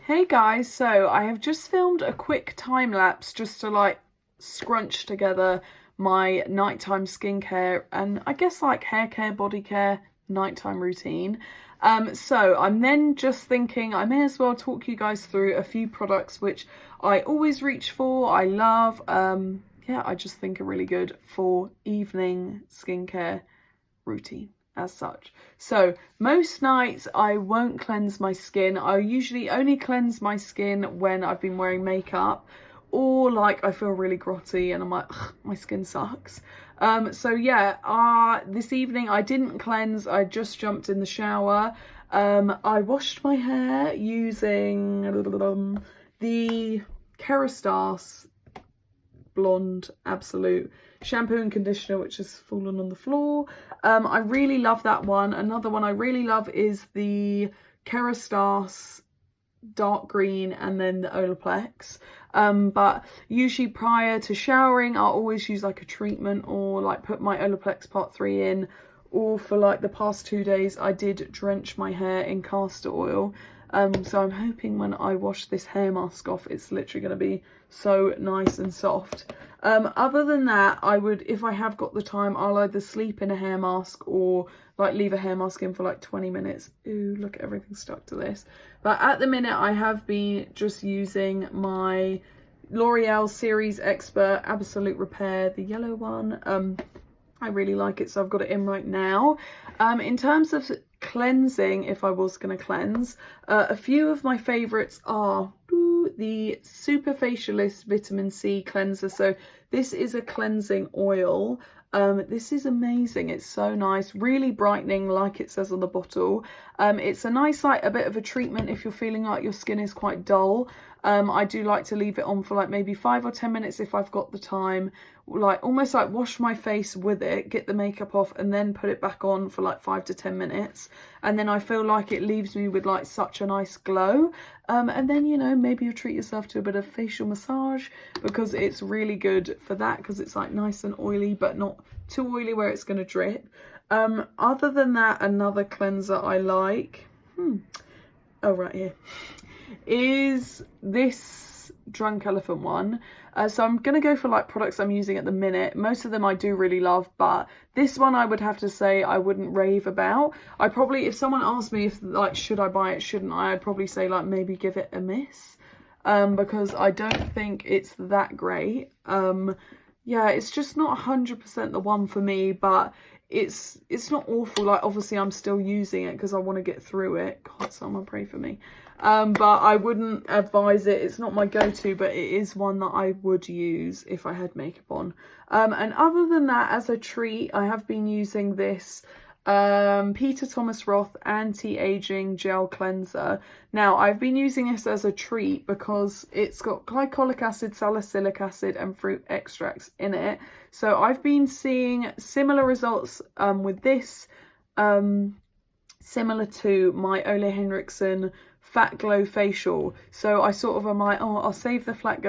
Hey guys, so I have just filmed a quick time lapse just to like scrunch together my nighttime skincare and I guess like hair care, body care, nighttime routine. So I'm then just thinking I may as well talk you guys through a few products which I always reach for, I love, yeah, I just think are really good for evening skincare routine as such. So most nights I won't cleanse my skin. I usually only cleanse my skin when I've been wearing makeup or like I feel really grotty and I'm like, my skin sucks. So yeah, this evening I didn't cleanse. I just jumped in the shower. I washed my hair using the Kerastase Blonde Absolute shampoo and conditioner, which has fallen on the floor. I really love that one. Another one I really love is the Kerastase dark green and then the Olaplex. But usually prior to showering I'll always use like a treatment or like put my Olaplex part 3 in, or for like the past 2 days I did drench my hair in castor oil. So I'm hoping when I wash this hair mask off it's literally going to be so nice and soft. Other than that, I would, if I have got the time, I'll either sleep in a hair mask or like leave a hair mask in for like 20 minutes. Ooh, look, everything stuck to this. But at the minute I have been just using my L'Oreal Series Expert Absolute Repair, the yellow one. I really like it, so I've got it in right now. In terms of cleansing, if I was going to cleanse, a few of my favourites are the Superfacialist Vitamin C Cleanser. So this is a cleansing oil. This is amazing. It's so nice, really brightening like it says on the bottle. It's a nice, like a bit of a treatment if you're feeling like your skin is quite dull. I do like to leave it on for like maybe 5 or 10 minutes if I've got the time, like almost like wash my face with it, get the makeup off and then put it back on for like 5 to 10 minutes. And then I feel like it leaves me with like such a nice glow. And then, you know, maybe you treat yourself to a bit of facial massage because it's really good for that, because it's like nice and oily but not too oily where it's going to drip. Other than that, another cleanser I like, oh right here, is this Drunk Elephant one. So I'm gonna go for like products I'm using at the minute. Most of them I do really love, but this one I would have to say I wouldn't rave about. I probably, if someone asked me if like should I buy it, shouldn't I, I'd probably say like maybe give it a miss, because I don't think it's that great. Yeah, it's just not 100% the one for me, but it's not awful. Like obviously I'm still using it because I want to get through it. God, someone pray for me. But I wouldn't advise it. It's not my go-to, but it is one that I would use if I had makeup on. And other than that, as a treat, I have been using this Peter Thomas Roth anti-aging gel cleanser. Now I've been using this as a treat because it's got glycolic acid, salicylic acid and fruit extracts in it. So I've been seeing similar results with this, similar to my Ole Henriksen Fat Glow facial. So I sort of am like, oh, I'll save the Flat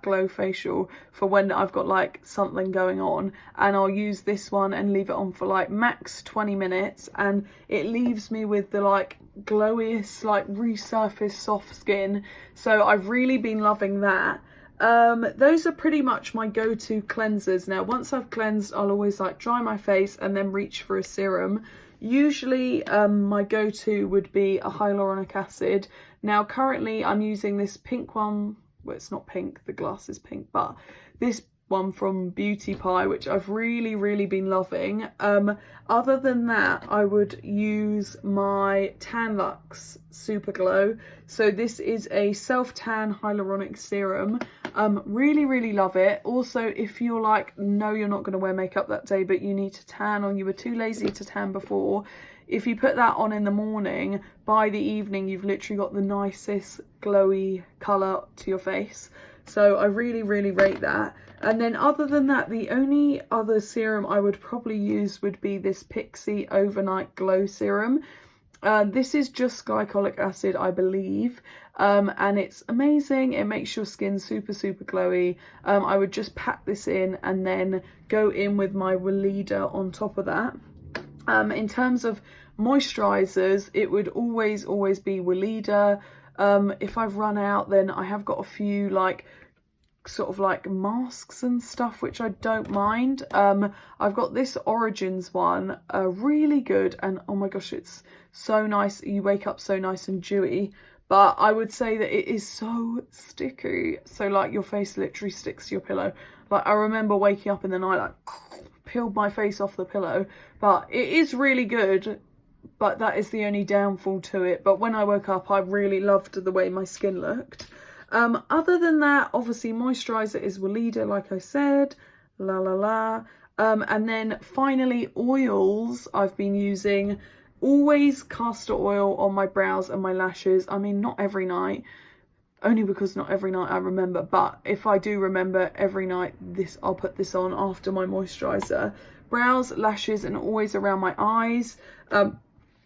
Glow facial for when I've got like something going on, and I'll use this one and leave it on for like max 20 minutes and it leaves me with the like glowiest, like resurfaced soft skin. So I've really been loving that. Those are pretty much my go-to cleansers. Now once I've cleansed, I'll always like dry my face and then reach for a serum. Usually my go-to would be a hyaluronic acid. Now currently I'm using this pink one. Well, it's not pink, the glass is pink, but this one from Beauty Pie, which I've really been loving. Other than that, I would use my Tan Luxe Super Glow. So this is a self-tan hyaluronic serum. Really love it. Also, if you're like, no, you're not going to wear makeup that day, but you need to tan, or you were too lazy to tan before, if you put that on in the morning, by the evening you've literally got the nicest glowy colour to your face. So I really rate that. And then other than that, the only other serum I would probably use would be this Pixi Overnight Glow Serum. This is just glycolic acid, I believe, and it's amazing. It makes your skin super glowy. I would just pat this in and then go in with my Weleda on top of that. In terms of moisturizers, it would always be Weleda, If I've run out, then I have got a few like sort of like masks and stuff which I don't mind. I've got this Origins one, really good, and oh my gosh, it's so nice. You wake up so nice and dewy, but I would say that it is so sticky, so like your face literally sticks to your pillow. Like I remember waking up in the night like peeled my face off the pillow, but it is really good. But that is the only downfall to it. But when I woke up, I really loved the way my skin looked. Other than that, obviously moisturizer is Weleda, like I said, and then finally oils. I've been using always castor oil on my brows and my lashes. I mean, not every night, only because not every night I remember, but if I do remember every night, I'll put this on after my moisturizer. Brows, lashes, and always around my eyes.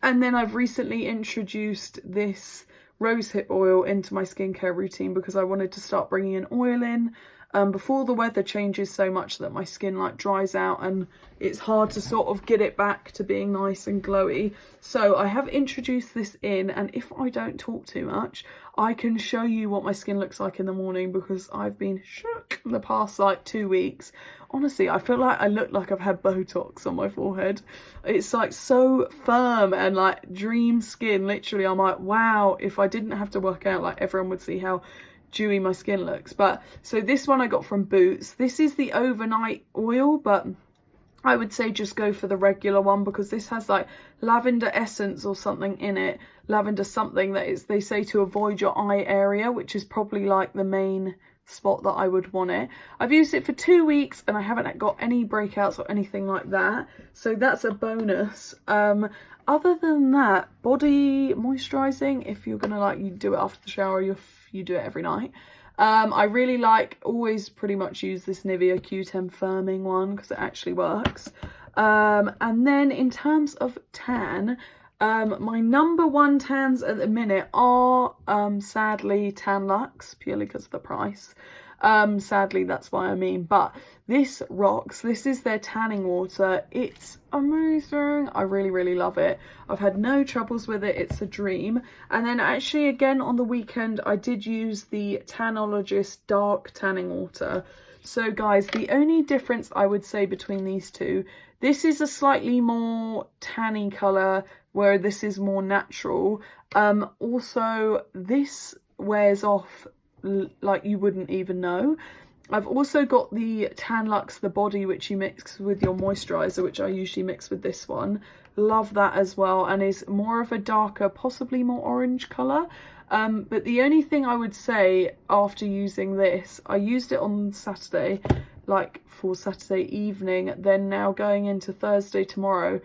And then I've recently introduced this rosehip oil into my skincare routine because I wanted to start bringing in oil in before the weather changes so much that my skin like dries out and it's hard to sort of get it back to being nice and glowy. So I have introduced this in, and if I don't talk too much, I can show you what my skin looks like in the morning because I've been shook the past like 2 weeks. Honestly, I feel like I look like I've had Botox on my forehead. It's like so firm and like dream skin. Literally, I'm like, wow, if I didn't have to work out, like everyone would see how dewy my skin looks. But so this one I got from Boots. This is the overnight oil, but I would say just go for the regular one because this has like lavender essence or something in it. Lavender something that is, they say, to avoid your eye area, which is probably like the main spot that I would want it. I've used it for 2 weeks and I haven't got any breakouts or anything like that, so that's a bonus. Other than that, body moisturizing, if you're gonna like, you do it after the shower, you do it every night. I really always pretty much use this Nivea Q10 firming one because it actually works. And then in terms of tan, my number one tans at the minute are sadly Tan Luxe, purely because of the price. Sadly, that's why I mean, but this rocks. This is their tanning water. It's amazing. I really love it. I've had no troubles with it. It's a dream. And then actually again on the weekend I did use the Tanologist dark tanning water. So guys, the only difference I would say between these two, this is a slightly more tanny colour where this is more natural. Also this wears off like you wouldn't even know. I've also got the Tan Luxe, the body, which you mix with your moisturizer, which I usually mix with this one. Love that as well, and is more of a darker, possibly more orange colour. But the only thing I would say after using this, I used it on Saturday, like for Saturday evening, then now going into Thursday tomorrow,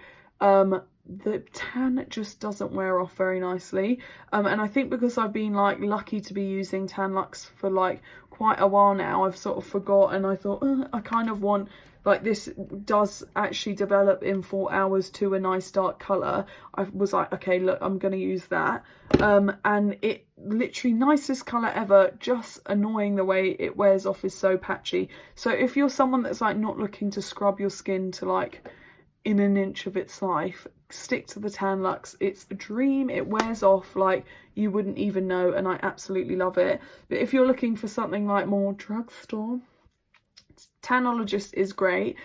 the tan just doesn't wear off very nicely. And I think because I've been like lucky to be using Tan Luxe for like quite a while now, I've sort of forgot, and I thought I kind of want, like, this does actually develop in 4 hours to a nice dark colour. I was like, okay, look, I'm going to use that. And it literally nicest colour ever, just annoying the way it wears off is so patchy. So if you're someone that's like not looking to scrub your skin to like in an inch of its life, stick to the Tan Luxe. It's a dream. It wears off like you wouldn't even know, and I absolutely love it. But if you're looking for something like more drugstore, Tanologist is great.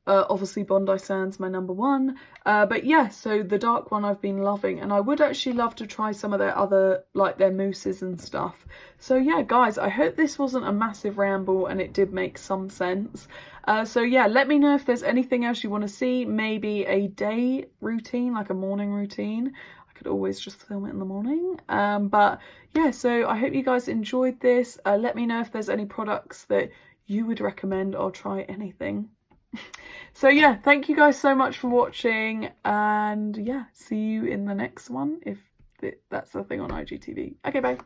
Obviously Bondi Sands my number one, but yeah, so the dark one I've been loving, and I would actually love to try some of their other, like their mousses and stuff. So yeah guys, I hope this wasn't a massive ramble and it did make some sense. So yeah, let me know if there's anything else you want to see, maybe a day routine, like a morning routine. I could always just film it in the morning. But yeah, so I hope you guys enjoyed this. Let me know if there's any products that you would recommend. I'll try anything. So yeah, thank you guys so much for watching, and yeah, see you in the next one, if that's the thing on IGTV. Okay, bye.